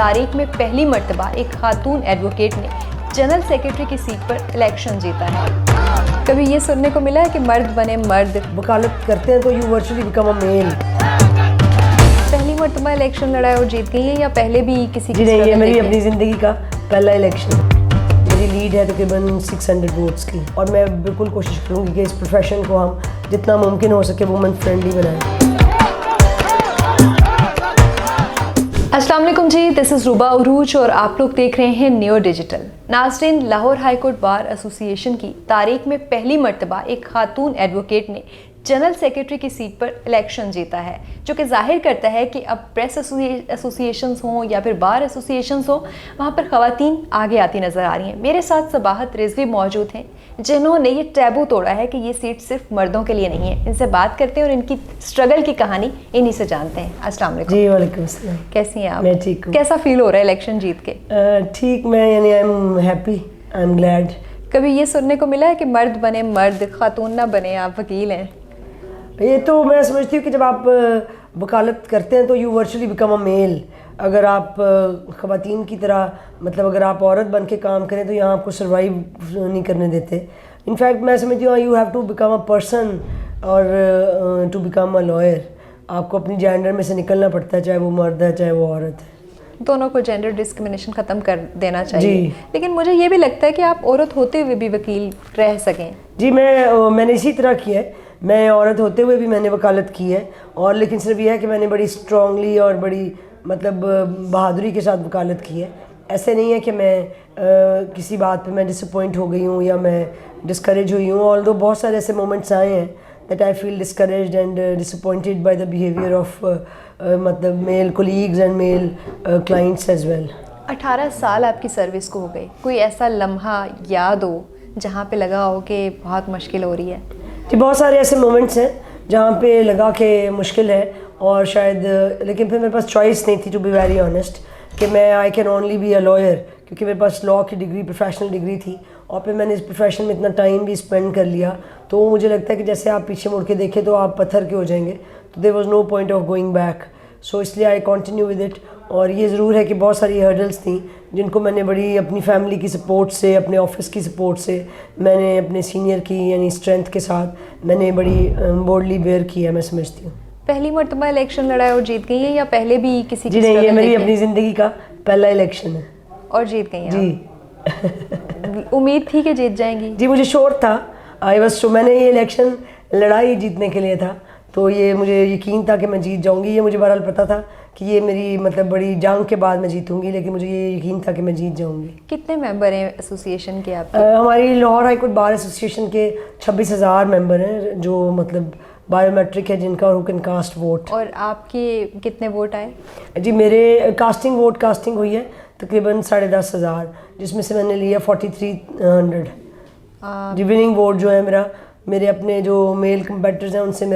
تاریخ میں پہلی مرتبہ ایک خاتون ایڈوکیٹ نے جنرل سیکرٹری کی سیٹ پر الیکشن جیتا ہے. کبھی یہ سننے کو ملا ہے کہ مرد بنے مرد؟ وکالت کرتے ہیں تو یو ورچولی بیکم اے میل. پہلی مرتبہ الیکشن لڑا ہے اور جیت گئی ہیں یا پہلے بھی کسی جی نہیں، یہ میری اپنی زندگی کا پہلا الیکشن. میری لیڈ ہے تقریباً 600 ووٹس کی، اور میں بالکل کوشش کروں گی کہ اس پروفیشن کو ہم جتنا ممکن ہو سکے وومن فرینڈلی بنائیں. السلام علیکم جی، دس از روبا عروج اور آپ لوگ دیکھ رہے ہیں نیو ڈیجیٹل. ناظرین، لاہور ہائی کورٹ بار ایسوسی ایشن کی تاریخ میں پہلی مرتبہ ایک خاتون ایڈوکیٹ نے جنرل سیکرٹری کی سیٹ پر الیکشن جیتا ہے، جو کہ ظاہر کرتا ہے کہ اب پریس ایسوسی ایشنز ہوں یا پھر بار ایسوسی ایشنز ہوں، وہاں پر خواتین آگے آتی نظر آ رہی ہیں. میرے ساتھ صباحت رضوی موجود ہیں جنہوں نے یہ ٹیبو توڑا ہے کہ یہ سیٹ صرف مردوں کے لیے نہیں ہے. ان سے بات کرتے ہیں اور ان کی اسٹرگل کی کہانی انہی سے جانتے ہیں. السلام علیکم. جی وعلیکم السلام. کیسی ہیں آپ؟ میں ٹھیک ہوں. کیسا فیل ہو رہا ہے الیکشن جیت کے؟ ٹھیک، میں یعنی I am happy, I am glad. کبھی یہ سننے کو ملا ہے کہ مرد بنے مرد، خاتون نہ بنے؟ آپ وکیل ہیں. یہ تو میں سمجھتی ہوں کہ جب آپ وکالت کرتے ہیں تو یو ورچولی بیکم اے میل. اگر آپ خواتین کی طرح مطلب اگر آپ عورت بن کے کام کریں تو یہاں آپ کو سروائیو نہیں کرنے دیتے. انفیکٹ میں سمجھتی ہوں you have to become a person اور ٹو بیکم اے لائر. آپ کو اپنی جینڈر میں سے نکلنا پڑتا ہے، چاہے وہ مرد ہے چاہے وہ عورت ہے. دونوں کو جینڈر ڈسکرمنیشن ختم کر دینا چاہیے. لیکن مجھے یہ بھی لگتا ہے کہ آپ عورت ہوتے ہوئے بھی وکیل رہ سکیں. جی میں نے اسی طرح کیا ہے. میں عورت ہوتے ہوئے بھی میں نے وکالت کی ہے، اور لیکن صرف یہ ہے کہ میں نے بڑی اسٹرانگلی اور بڑی مطلب بہادری کے ساتھ وکالت کی ہے. ایسے نہیں ہے کہ میں کسی بات پہ میں ڈس اپوائنٹ ہو گئی ہوں یا میں ڈسکریج ہوئی ہوں. آلدو بہت سارے ایسے مومنٹس آئے ہیں that I feel discouraged and disappointed by the behaviour of مطلب male colleagues and male clients as well. 18 سال آپ کی سروس کو ہو گئی، کوئی ایسا لمحہ یاد ہو جہاں پہ لگا ہو کہ بہت مشکل ہو رہی ہے؟ جی بہت سارے ایسے مومنٹس ہیں جہاں پہ لگا کہ مشکل ہے، اور شاید لیکن پھر میرے پاس چوائس نہیں تھی ٹو بی ویری آنیسٹ کہ میں I can only be a liar, کیونکہ میرے پاس لاء کی ڈگری پروفیشنل ڈگری تھی، اور پھر میں نے اس پروفیشن میں اتنا ٹائم بھی اسپینڈ کر لیا. تو مجھے لگتا ہے کہ جیسے آپ پیچھے مڑ کے دیکھیں تو آپ پتھر کے ہو جائیں گے. تو there was no point of going back, so اس لیے آئی کنٹینیو ود اٹ. اور یہ ضرور ہے کہ بہت ساری ہرڈلس تھیں جن کو میں نے بڑی اپنی فیملی کی سپورٹ سے، اپنے آفس کی سپورٹ سے، میں نے اپنے سینئر کی یعنی اسٹرینتھ کے ساتھ میں نے بڑی بورڈلی بیئر کی ہے. میں سمجھتی ہوں پہلی مرتبہ الیکشن لڑا ہے اور جیت گئی ہیں یا پہلے بھی کسی؟ جی نہیں، یہ میری اپنی زندگی کا پہلا الیکشن ہے اور جیت گئی ہیں. جی امید تھی کہ جیت جائیں گی؟ جی مجھے شور تھا، میں نے یہ الیکشن لڑائی جیتنے کے لیے تھا، تو یہ مجھے یقین تھا کہ میں جیت جاؤں گی. یہ مجھے بہرحال پتہ تھا کہ یہ میری مطلب بڑی جنگ کے بعد میں جیتوں گی، لیکن مجھے یہ یقین تھا کہ میں جیت جاؤں گی. کتنے ممبر ہیں ایسوسی ایشن کے آپ؟ ہماری لاہور ہائی کورٹ بار ایسوسی ایشن کے 26,000 ممبر ہیں جو مطلب بایو میٹرک ہے جن کا ہو کین کاسٹ ووٹ. اور آپ کے کتنے ووٹ آئے؟ جی میرے کاسٹنگ ہوئی ہے تقریباً 10,500، جس میں سے میں نے لیا 4300. جی وننگ ووٹ جو ہے میرے اپنے جو میل کمپیٹرز ہیں ان سے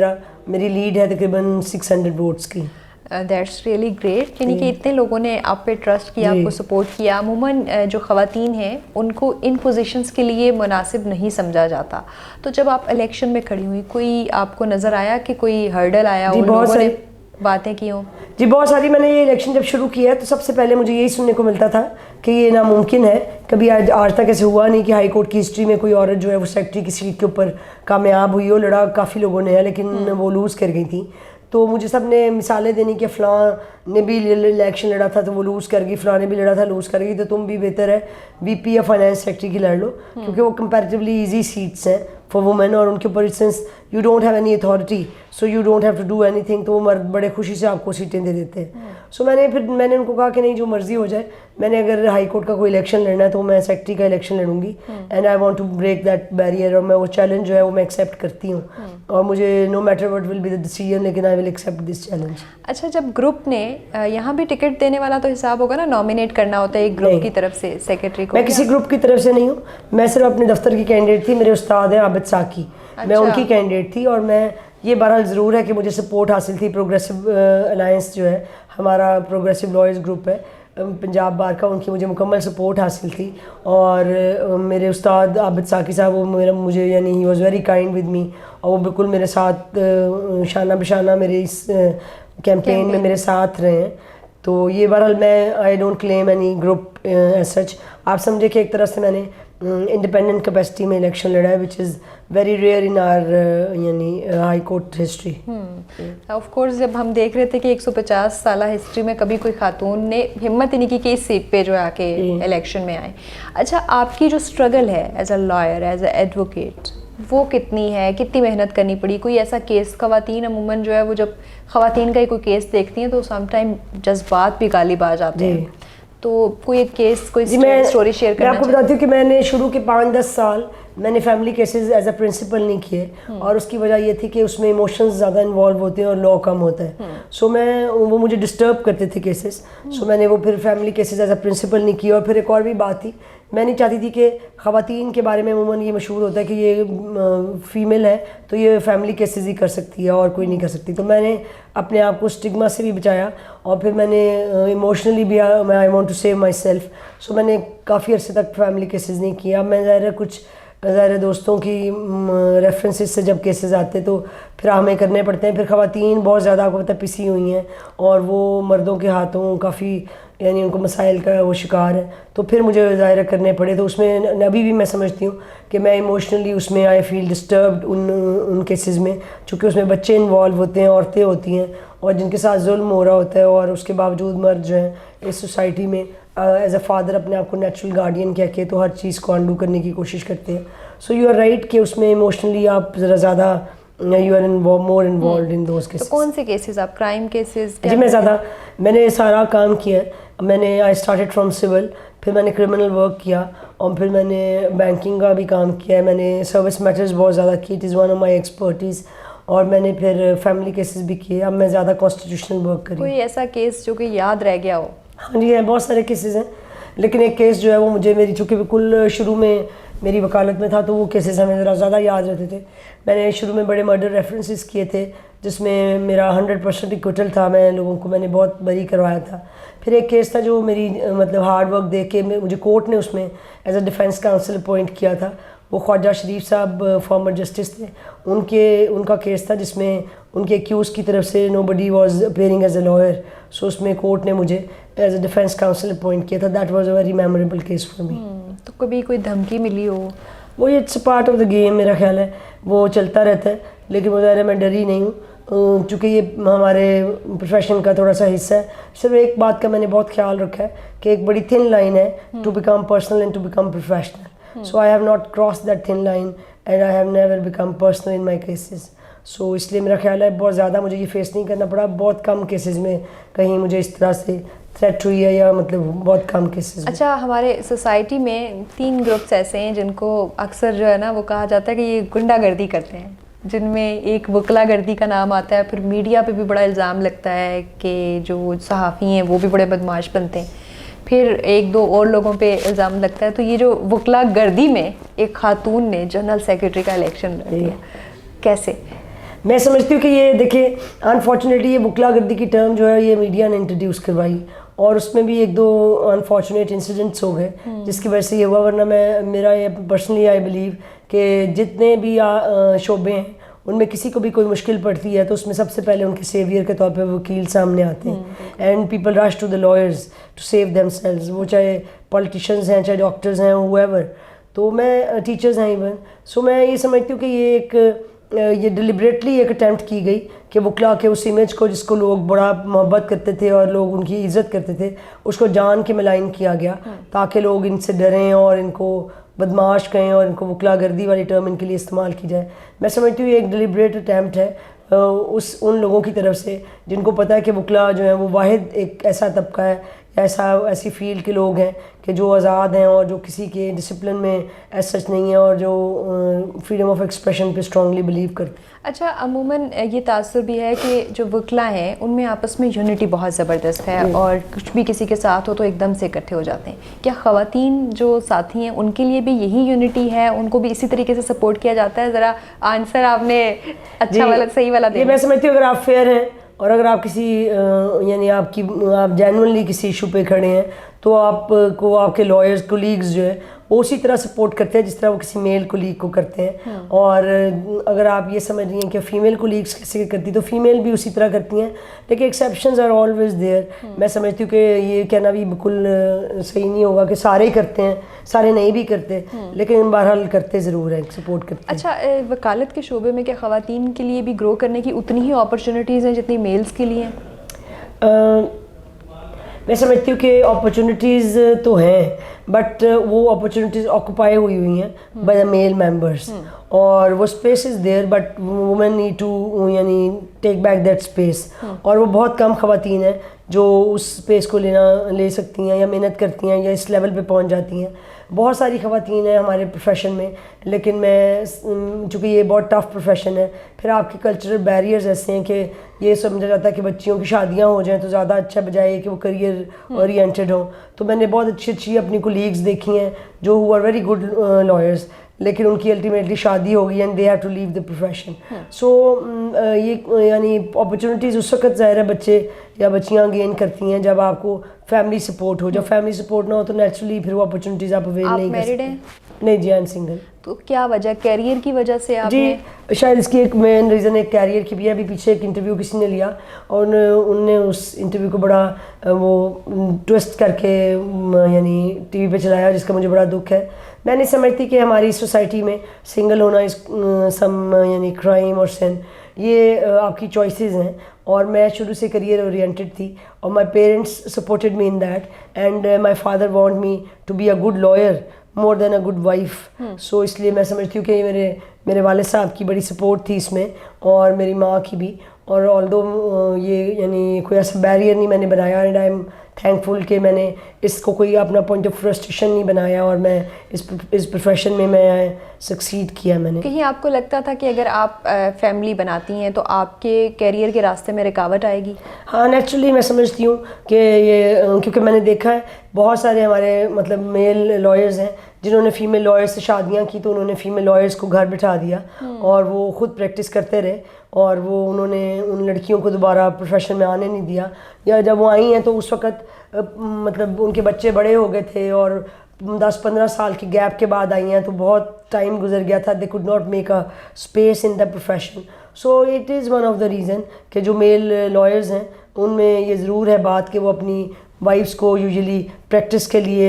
میری لیڈ ہے تقریباً 600 ووٹس کی. That's really great. یعنی کہ اتنے لوگوں نے آپ پہ ٹرسٹ کیا، آپ کو سپورٹ کیا. عموماً جو خواتین ہیں ان کو ان پوزیشنز کے لیے مناسب نہیں سمجھا جاتا. تو جب آپ الیکشن میں کھڑی ہوئی، کوئی آپ کو نظر آیا کہ کوئی ہرڈل آیا اور لوگوں نے باتیں کی ہوں؟ جی بہت ساری. میں نے یہ الیکشن جب شروع کیا تو سب سے پہلے مجھے یہی سننے کو ملتا تھا کہ یہ ناممکن ہے، کبھی آج تک ایسے ہوا نہیں کہ ہائی کورٹ کی ہسٹری میں کوئی عورت جو ہے وہ سیکرٹری کی سیٹ کے اوپر کامیاب ہوئی ہو. لڑا کافی لوگوں نے ہے لیکن وہ لوز کر گئی تھیں. تو مجھے سب نے مثالیں دینی کہ فلاں نے بھی الیکشن لڑا تھا تو وہ لوز کر گئی، فلاں نے بھی لڑا تھا لوز کر گئی، تو تم بھی بہتر ہے وی پی یا فائنانس سیکرٹری کی لڑ لو، کیونکہ وہ کمپیریٹیولی ایزی سیٹس ہیں فار وومین، اور ان کے اوپر sense you don't have any authority so you don't have to do anything, تو وہ مرد بڑے خوشی سے آپ کو سیٹیں دے دیتے ہیں. سو میں نے ان کو کہا کہ نہیں، جو مرضی ہو جائے، میں نے اگر ہائی کورٹ کا کوئی الیکشن لڑنا ہے تو میں سیکرٹری کا الیکشن لڑوں گی، and I want to break that barrier. اور میں وہ چیلنج جو ہے وہ میں ایکسیپٹ کرتی ہوں، اور مجھے no matter what will be the decision, لیکن I will accept this challenge. اچھا، جب گروپ نے یہاں بھی ٹکٹ دینے والا تو حساب ہوگا نا، نامینیٹ کرنا ہوتا ہے ایک گروپ کی طرف سے سیکرٹری کو؟ میں کسی گروپ کی طرف سے نہیں ہوں، میں صرف اپنے دفتر کی کینڈیڈیٹ تھی. میرے استاد ہیں عابد ساکی، میں ان کی کینڈیڈیٹ تھی. اور میں یہ بہرحال ضرور ہے کہ مجھے سپورٹ حاصل تھی پروگریسو الائنس جو ہے ہمارا پروگریسو لائرز گروپ ہے پنجاب بار کا، ان کی مجھے مکمل سپورٹ حاصل تھی. اور میرے استاد عابد ساکی صاحب وہ مجھے یعنی he was very kind with me, اور وہ بالکل میرے ساتھ شانہ بشانہ میرے اس کیمپین میں میرے ساتھ رہے ہیں. تو یہ بہرحال میں I don't claim any group as such. آپ سمجھے کہ ایک طرح سے میں نے انڈیپینڈنٹ کیپیسٹی میں الیکشن لڑا ہے which is very rare in our یعنی high court history. Of course جب ہم دیکھ رہے تھے کہ 150 سالہ ہسٹری میں کبھی کوئی خاتون نے ہمت ہی نہیں کی کہ اس سیٹ پہ جو ہے آ کے الیکشن میں آئیں. اچھا آپ کی جو اسٹرگل ہے as a lawyer as a advocate وہ کتنی ہے, کتنی محنت کرنی پڑی؟ کوئی ایسا کیس خواتین عموماً جو ہے وہ جب خواتین کا ہی کوئی کیس دیکھتی ہیں تو سم ٹائم جذبات بھی غالب آ جاتے ہیں, تو کوئی ایک کیس کوئی اسٹوری شیئر کرنا؟ میں آپ کو بتاتی ہوں کہ میں نے شروع کے 5-10 سال میں نے family cases as a principle نہیں کیے, اور اس کی وجہ یہ تھی کہ اس میں ایموشنز زیادہ انوالو ہوتے ہیں اور لا کم ہوتا ہے. سو میں وہ مجھے ڈسٹرب کرتے تھے کیسز, سو میں نے وہ پھر family cases as a principle نہیں کیا. اور پھر ایک اور بھی بات تھی, میں نہیں چاہتی تھی کہ خواتین کے بارے میں عموماً یہ مشہور ہوتا ہے کہ یہ فیمیل ہے تو یہ فیملی کیسز ہی کر سکتی ہے اور کوئی نہیں کر سکتی. تو میں نے اپنے آپ کو اسٹگما سے بھی بچایا, اور پھر میں نے ایموشنلی بھی I want to save myself. So میں نے کافی عرصے تک فیملی کیسز نہیں کیا. اب میں ظاہر دوستوں کی ریفرنسز سے جب کیسز آتے تو پھر ہمیں کرنے پڑتے ہیں. پھر خواتین بہت زیادہ آپ کو پتہ پسی ہوئی ہیں اور وہ مردوں کے ہاتھوں کافی یعنی ان کو مسائل کا وہ شکار ہے, تو پھر مجھے ظاہر کرنے پڑے. تو اس میں ابھی بھی میں سمجھتی ہوں کہ میں ایموشنلی اس میں آئی فیل ڈسٹربڈ ان کیسز میں, چونکہ اس میں بچے انوالو ہوتے ہیں, عورتیں ہوتی ہیں اور جن کے ساتھ ظلم ہو رہا ہوتا ہے, اور اس کے باوجود مرد جو ہیں اس سوسائٹی میں ایز اے فادر اپنے آپ کو نیچرل گارڈین کہہ کے تو ہر چیز کو انڈو کرنے کی کوشش کرتے ہیں. سو یو آر رائٹ کہ اس میں ایموشنلی آپ ذرا زیادہ you are more involved in those cases. کون سے کیسز آپ کرائم کیسز؟ جی میں نے سارا کام کیا ہے. میں نے آئی اسٹارٹیڈ فرام سول, پھر میں نے کرمنل ورک کیا, اور پھر میں نے بینکنگ کا بھی کام کیا ہے. میں نے سروس میٹرز بہت زیادہ کی, it is one of my expertise. اور میں نے پھر فیملی کیسز بھی کیے. اب میں زیادہ کانسٹیٹیوشنل ورک کری. کوئی ایسا کیس جو کہ یاد رہ گیا ہو؟ ہاں جی ہیں, بہت سارے کیسز ہیں, لیکن ایک کیس جو ہے وہ مجھے میری چونکہ بالکل شروع میں میری وکالت میں تھا تو وہ کیسز ہمیں ذرا زیادہ یاد رہتے تھے. میں نے شروع میں بڑے مرڈر ریفرنسز کیے تھے جس میں میرا 100% اکوٹل تھا. میں لوگوں کو میں نے بہت بری کروایا تھا. پھر ایک کیس تھا جو میری مطلب ہارڈ ورک دیکھ کے مجھے کورٹ نے اس میں as a defence counsel appoint کیا تھا. وہ خواجہ شریف صاحب فارمر جسٹس تھے, ان کا کیس تھا جس میں ان کے ایکیوز کی طرف سے nobody was appearing as a lawyer. So اس میں کورٹ نے مجھے as a defence counsel appoint کیا تھا. That was a very memorable case for me. تو کبھی کوئی دھمکی ملی ہو؟ وہ it's part of the game, میرا خیال ہے وہ چلتا رہتا ہے, لیکن وہ ظاہر ہے میں ڈری نہیں ہوں چونکہ یہ ہمارے پروفیشن کا تھوڑا سا حصہ ہے. صرف ایک بات کا میں نے بہت خیال رکھا ہے کہ ایک بڑی تھن لائن ہے to become personal and to become professional. So I have not cross that thin line and I have never become personal in my cases. So اس لیے میرا خیال ہے بہت زیادہ مجھے یہ فیس نہیں کرنا پڑا. بہت کم کیسز میں کہیں مجھے اس طرح سے تھریٹ ہوئی ہے, یا مطلب بہت کم کیسز. اچھا, ہمارے سوسائٹی میں 3 گروپس ایسے ہیں جن کو اکثر جو ہے نا وہ کہا جاتا ہے کہ یہ گنڈا گردی کرتے ہیں, جن میں ایک وکلا گردی کا نام آتا ہے. پھر میڈیا پہ بھی بڑا الزام لگتا ہے کہ جو صحافی ہیں وہ بھی بڑے بدماش بنتے ہیں. پھر 1-2 اور لوگوں پہ الزام لگتا ہے. تو یہ جو وکلا گردی میں ایک خاتون نے جنرل سیکرٹری کا الیکشن لڑ دیا, کیسے؟ میں سمجھتی ہوں کہ یہ دیکھیں انفارچونیٹلی یہ وکلا گردی کی ٹرم جو ہے یہ میڈیا نے انٹروڈیوس کروائی, اور اس میں بھی 1-2 انفارچونیٹ انسیڈنٹس ہو گئے جس کی وجہ سے یہ ہوا. ورنہ میرا یہ پرسنلی آئی بلیو کہ جتنے بھی شعبے ہیں ان میں کسی کو بھی کوئی مشکل پڑتی ہے تو اس میں سب سے پہلے ان کے سیویئر کے طور پہ وکیل سامنے آتے ہیں. And people rush to the lawyers to save themselves, وہ چاہے پولیٹیشنز ہیں, چاہے ڈاکٹرز ہیں, ہوایور, تو میں ٹیچرز ہیں ایون. سو میں یہ سمجھتی ہوں کہ یہ ڈیلیبریٹلی ایک اٹیمپٹ کی گئی کہ وکلا کے اس امیج کو جس کو لوگ بڑا محبت کرتے تھے اور لوگ ان کی عزت کرتے تھے اس کو جان کے ملائن کیا گیا تاکہ لوگ ان سے ڈریں اور ان کو بدماش کہیں اور ان کو وکلا گردی والی ٹرم ان کے لیے استعمال کی جائے. میں سمجھتی ہوں یہ ایک ڈیلیبریٹ اٹیمپٹ ہے ان لوگوں کی طرف سے جن کو پتہ ہے کہ وکلا جو ہیں وہ واحد ایک ایسا طبقہ ہے, ایسی فیلڈ کے لوگ ہیں کہ جو آزاد ہیں اور جو کسی کے ڈسپلن میں ایز سچ نہیں ہے اور جو فریڈم آف ایکسپریشن پہ اسٹرانگلی بلیو کرتے ہیں. اچھا, عموماً یہ تاثر بھی ہے کہ جو وکلا ہیں ان میں آپس میں یونٹی بہت زبردست ہے اور کچھ بھی کسی کے ساتھ ہو تو ایک دم سے اکٹھے ہو جاتے ہیں. کیا خواتین جو ساتھی ہیں ان کے لیے بھی یہی یونٹی ہے, ان کو بھی اسی طریقے سے سپورٹ کیا جاتا ہے؟ ذرا آنسر آپ نے اچھا والا صحیح والا دیا. میں سمجھتی ہوں اگر آپ فیئر ہیں اور اگر آپ کسی یعنی آپ جینوئنلی کسی ایشو پہ کھڑے ہیں تو آپ کو آپ کے لائرز کولیگز جو ہیں وہ اسی طرح سپورٹ کرتے ہیں جس طرح وہ کسی میل کولیگ کو کرتے ہیں. اور اگر آپ یہ سمجھ رہی ہیں کہ فیمیل کولیگس کیسے کرتی تو فیمیل بھی اسی طرح کرتی ہیں, لیکن ایکسیپشنز آر آلویز دیئر. میں سمجھتی ہوں کہ یہ کہنا بھی بالکل صحیح نہیں ہوگا کہ سارے ہی کرتے ہیں, سارے نہیں بھی کرتے, لیکن بہرحال کرتے ضرور ہیں, سپورٹ کرتے ہیں. اچھا, وکالت کے شعبے میں کیا خواتین کے لیے بھی گرو کرنے کی اتنی ہی اپرچونیٹیز ہیں جتنی میلز کے لیے ہیں؟ میں سمجھتی ہوں کہ اپرچونیٹیز تو ہیں, بٹ وہ اپرچونیٹیز آکوپائی ہوئی ہیں بائی دا میل ممبرس, اور وہ space is there but women need to یعنی ٹیک بیک دیٹ اسپیس. اور وہ بہت کم خواتین ہیں جو اس اسپیس کو لے سکتی ہیں یا محنت کرتی ہیں یا اس لیول پہ پہنچ جاتی ہیں. بہت ساری خواتین ہیں ہمارے پروفیشن میں, لیکن میں چونکہ یہ بہت ٹف پروفیشن ہے, پھر آپ کے کلچرل بیریئرز ایسے ہیں کہ یہ سمجھا جاتا ہے کہ بچیوں کی شادیاں ہو جائیں تو زیادہ اچھا بجائے کہ وہ کریئر اورینٹیڈ ہوں. تو میں نے بہت اچھی اپنی کولیگز دیکھی ہیں جو who are very good lawyers, لیکن ان کی الٹیمیٹلی شادی ہو گئی and they have to leave the profession. So یہ یعنی اپرچونیٹیز اس وقت ظاہر ہے بچے یا بچیاں گین کرتی ہیں جب آپ کو فیملی سپورٹ ہو. جب فیملی سپورٹ نہ ہو تو نیچرلی پھر وہ اپرچونیٹیز آپ اویل نہیں کر سکتے. نہیں جی, آئی ایم سنگل. تو کیا وجہ, کیریئر کی وجہ سے آپ جی شاید اس کی ایک مین ریزن ایک کیریئر کی بھی ہے. ابھی پیچھے ایک انٹرویو کسی نے لیا اور ان نے اس انٹرویو کو بڑا وہ ٹوسٹ کر کے یعنی ٹی وی پہ چلایا, جس کا مجھے بڑا دکھ ہے. میں نہیں سمجھتی کہ ہماری سوسائٹی میں سنگل ہونا از سم یعنی کرائم اور سن. یہ آپ کی چوائسیز ہیں, اور میں شروع سے کریئر اورینٹیڈ تھی اور my parents supported me in that, and my father want me to be a good lawyer more than a good wife. So اس لیے میں سمجھتی ہوں کہ میرے والد صاحب کی بڑی سپورٹ تھی اس میں, اور میری ماں کی بھی. اور آلدو یہ یعنی کوئی ایسا بیریئر نہیں میں نے بنایا, اینڈ آئی ایم تھینک فل کہ میں نے اس کو کوئی اپنا پوائنٹ آف فرسٹریشن نہیں بنایا, اور میں اس پروفیشن میں سکسیڈ کیا. میں نے کہیں آپ کو لگتا تھا کہ اگر آپ فیملی بناتی ہیں تو آپ کے کیریئر کے راستے میں رکاوٹ آئے گی؟ ہاں نیچرلی میں سمجھتی ہوں کہ یہ کیونکہ میں نے دیکھا ہے بہت سارے ہمارے مطلب میل لائرز ہیں جنہوں نے فیمیل لائرز سے شادیاں کی, تو انہوں نے فیمیل لائرز کو گھر بٹھا دیا اور وہ خود پریکٹس کرتے رہے, اور وہ انہوں نے ان لڑکیوں کو دوبارہ پروفیشن میں آنے نہیں دیا. یا جب وہ آئی ہیں تو اس وقت مطلب ان کے بچے بڑے ہو گئے تھے, اور 10-15 سال کی گیپ کے بعد آئی ہیں تو بہت ٹائم گزر گیا تھا. They could not make a space in the profession. So it is one of the reason کہ جو میل لائرز ہیں ان میں یہ ضرور ہے بات کہ وہ اپنی وائفس کو یوزلی پریکٹس کے لیے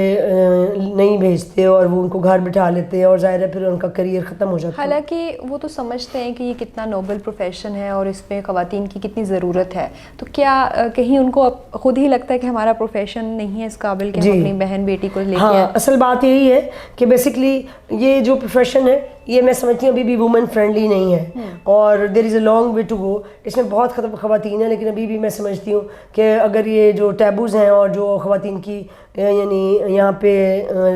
نہیں بھیجتے, اور وہ ان کو گھر بٹھا لیتے ہیں, اور ظاہر ہے پھر ان کا کریئر ختم ہو جاتا ہے. حالانکہ وہ تو سمجھتے ہیں کہ یہ کتنا نوبل پروفیشن ہے اور اس میں خواتین کی کتنی ضرورت ہے, تو کیا کہیں ان کو خود ہی لگتا ہے کہ ہمارا پروفیشن نہیں ہے اس قابل کہ ہم اپنی بہن بیٹی کو لے کے ہاں, اصل بات یہی ہے کہ بیسکلی یہ جو پروفیشن ہے یہ میں سمجھتی ہوں ابھی بھی وومن فرینڈلی نہیں ہے, اور دیر از a long way to go. اس میں بہت خواتین ہیں, لیکن ابھی بھی میں سمجھتی ہوں کہ اگر یہ جو ٹیبوز ہیں اور جو خواتین کی یعنی یہاں پہ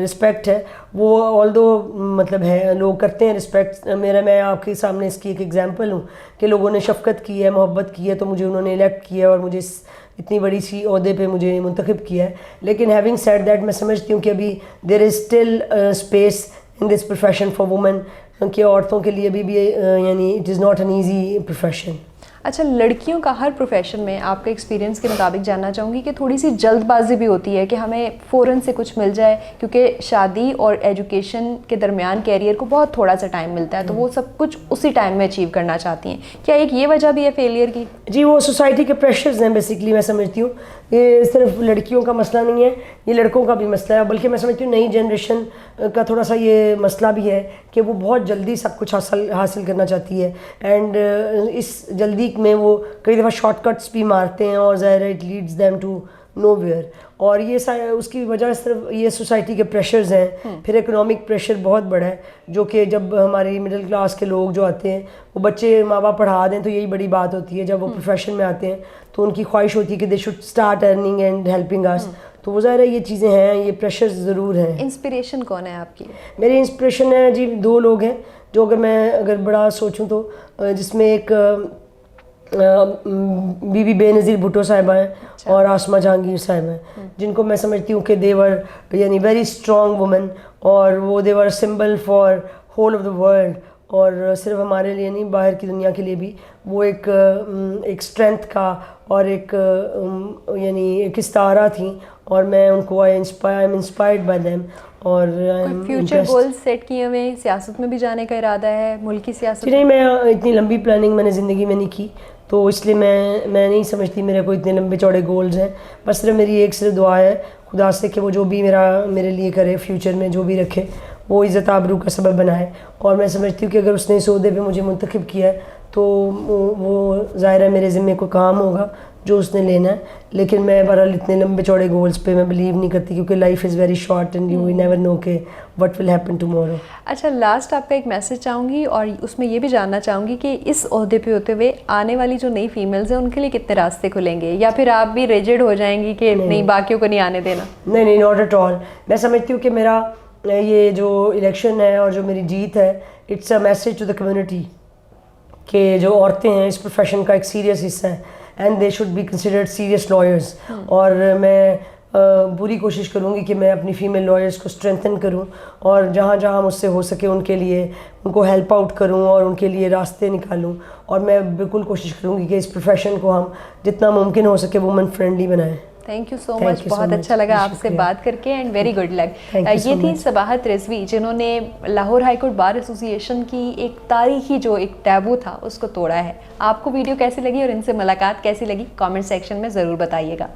رسپیکٹ ہے وہ آلدو مطلب ہے لوگ کرتے ہیں رسپیکٹ. میں آپ کے سامنے اس کی ایک ایگزامپل ہوں کہ لوگوں نے شفقت کی ہے, محبت کی ہے, تو مجھے انہوں نے الیکٹ کیا اور مجھے اتنی بڑی سی عہدے پہ مجھے منتخب کیا ہے. لیکن ہیونگ سیڈ دیٹ میں سمجھتی ہوں کہ ابھی there is still space in this profession for women, کہ عورتوں کے لیے ابھی بھی یعنی it is not an easy profession. اچھا, لڑکیوں کا ہر پروفیشن میں آپ کے ایکسپیرینس کے مطابق جاننا چاہوں گی کہ تھوڑی سی جلد بازی بھی ہوتی ہے کہ ہمیں فوراً سے کچھ مل جائے, کیونکہ شادی اور ایجوکیشن کے درمیان کیریئر کو بہت تھوڑا سا ٹائم ملتا ہے, تو وہ سب کچھ اسی ٹائم میں اچیو کرنا چاہتی ہیں. کیا ایک یہ وجہ بھی ہے فیلئر کی؟ جی وہ سوسائٹی کے پریشرز ہیں بیسکلی. میں سمجھتی ہوں یہ صرف لڑکیوں کا مسئلہ نہیں ہے, یہ لڑکوں کا بھی مسئلہ ہے, بلکہ میں سمجھتی ہوں نئی جنریشن کا تھوڑا سا یہ مسئلہ بھی ہے کہ وہ بہت جلدی سب کچھ حاصل کرنا چاہتی ہے, اینڈ اس جلدی میں وہ کئی دفعہ شارٹ کٹس بھی مارتے ہیں, اور ظاہر ہے it leads them to nowhere. اور یہ اس کی وجہ صرف یہ سوسائٹی کے پریشرز ہیں. پھر اکنامک پریشر بہت بڑا ہے, جو کہ جب ہماری مڈل کلاس کے لوگ جو آتے ہیں وہ بچے ماں باپ پڑھا دیں تو یہی بڑی بات ہوتی ہے. جب وہ پروفیشن میں آتے ہیں تو ان کی خواہش ہوتی ہے کہ they should start earning and helping us. تو وہ ظاہر ہے یہ چیزیں ہیں, یہ پریشرز ضرور ہیں. انسپریشن کون ہے آپ کی؟ میری انسپریشن ہے جی 2 لوگ ہیں جو اگر بڑا سوچوں تو, جس میں ایک بی بی بے نظیر بھٹو صاحبہ ہیں اور آسمہ جہانگیر صاحب ہیں, جن کو میں سمجھتی ہوں کہ دیور یعنی ویری اسٹرانگ وومن, اور وہ they're symbol for whole of the world, اور صرف ہمارے لیے نہیں باہر کی دنیا کے لیے بھی وہ ایک اسٹرینتھ کا اور ایک یعنی ایک استعارہ تھیں. اور میں ان کو I am inspired by them. اور فیوچر گول سیٹ کیے ہوئے سیاست میں بھی جانے کا ارادہ ہے, ملکی سیاست؟ نہیں, میں اتنی لمبی پلاننگ میں نے زندگی میں نہیں کی, تو اس لیے میں نہیں سمجھتی میرے کو اتنے لمبے چوڑے گولز ہیں. بس صرف میری ایک صرف دعا ہے خدا سے کہ وہ جو بھی میرے لیے کرے فیوچر میں, جو بھی رکھے وہ عزت آبرو کا سبب بنائے. اور میں سمجھتی ہوں کہ اگر اس نے اس عہدے پہ مجھے منتخب کیا ہے تو وہ ظاہر ہے میرے ذمے کو کام ہوگا جو اس نے لینا ہے. لیکن میں بہرحال اتنے لمبے چوڑے گولز پہ میں بلیو نہیں کرتی, کیونکہ life is very short and you never know کہ وٹ ول ہیپن ٹمورو. اچھا, لاسٹ آپ کا ایک میسج چاہوں گی, اور اس میں یہ بھی جاننا چاہوں گی کہ اس عہدے پہ ہوتے ہوئے آنے والی جو نئی فیمیلز ہیں ان کے لیے کتنے راستے کھلیں گے, یا پھر آپ بھی ریجڈ ہو جائیں گی کہ نہیں باقیوں کو نہیں آنے دینا؟ نہیں, ناٹ ایٹ آل. میں سمجھتی ہوں کہ میرا یہ جو الیکشن ہے اور جو میری جیت ہے, it's a message to the community کہ جو عورتیں ہیں اس پروفیشن کا ایک سیریس حصہ ہے, and they should be considered serious lawyers. اور میں پوری کوشش کروں گی کہ میں اپنی فیمیل لائرز کو اسٹرینتھن کروں, اور جہاں جہاں مجھ سے ہو سکے ان کے لیے ان کو ہیلپ آؤٹ کروں اور ان کے لیے راستے نکالوں. اور میں بالکل کوشش کروں گی کہ اس پروفیشن کو ہم جتنا ممکن ہو سکے وومن فرینڈلی بنائیں. تھینک یو سو مچ, بہت اچھا لگا آپ سے بات کر کے, اینڈ ویری گڈ لک. یہ تھی صباحت رضوی جنہوں نے لاہور ہائی کورٹ بار ایسوسی ایشن کی ایک تاریخی جو ایک ٹیبو تھا اس کو توڑا ہے. آپ کو ویڈیو کیسی لگی اور ان سے ملاقات کیسی لگی کامنٹ سیکشن میں ضرور بتائیے گا.